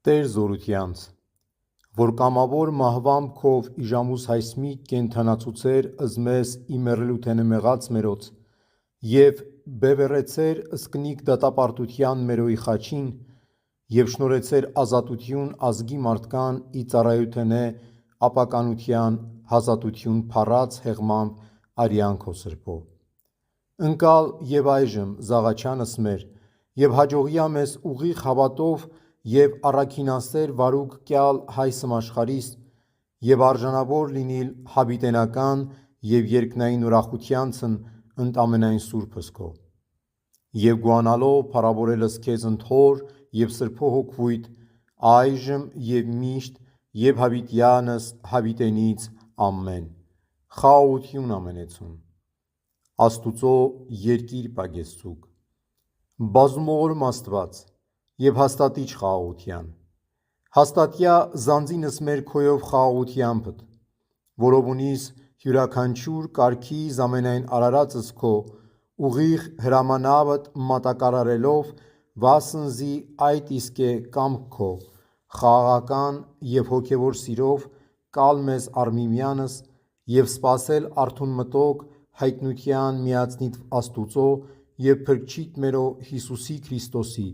Տեր զորությանց, որ կամավոր մահվամբ քով իժամուս հայսմիկ կենթանացուցեր ըզմես իմերելութենը մեղած մերոց և բևեռեցեր ըսկնիկ դատապարտության մերոյի խաչին և շնորհեցեր ազատություն ազգի մարդկան ի ծառայութենե ապականության հազատություն փառած հեղմամբ արյան քո սրբո։ Ընկալ և այժմ զաղաչյանս մեր և հաջողյա մեզ ուղիղ հավատով և առաքինասեր վարուկ կյալ հայսմ աշխարհիս և արժանավոր լինիլ հավիտենական և երկնային ուրախությանցն ընդամենայն սուրբս քո և գոհանալով փառավորելս քեզ ընդհոր և սրբո հոգվույթ այժմ և միշտ և հավիտյանս հավիտենից ամեն խաղաղություն ամենեցուն Աստուծո երկիր պագեզցուկ բազումողորմ Աստված և հաստատիչ խաղաղության հաստատյա զանձինս մեր քոյով խաղաղությանփդ որով ունիս յուրաքանչյուր կարգիս ամենայն արարածս քո ուղիղ հրամանավդ մատակարարելով վասնզի այդ իսկ է կամք քո խաղաղական և հոգևոր սիրով կալ մեզ առ միմյանս և սպասել արթուն մտոք հայտնության միածնիվ Աստուծո և Փրկչիդ մերո Հիսուսի Քրիստոսի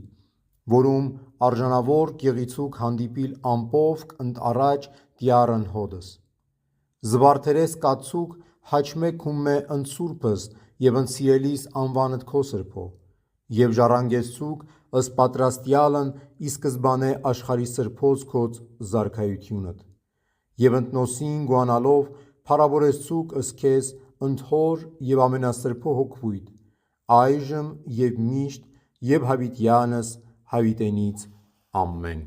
որում արժանավոր գեղեցիկ հանդիպիլ ամպովք ընդառաջ տյառըն հոդս զվարթերես կացուկ հաչմեքումմե ընդ սուրբս և ընդ սիրելիս անվանդ քո սրբո և ժառանգեցուկ ըստ պատրաստյալն ի սկզբանե աշխարհի սրբոց քոց զարքայությունդ և ընդ նոսին գոհանալով փառավորեցուկ ըստ քեզ ընդհոր և ամենասրբո հոգվույթ այժմ և միշտ և հավիտյանս հավիտենից ամեն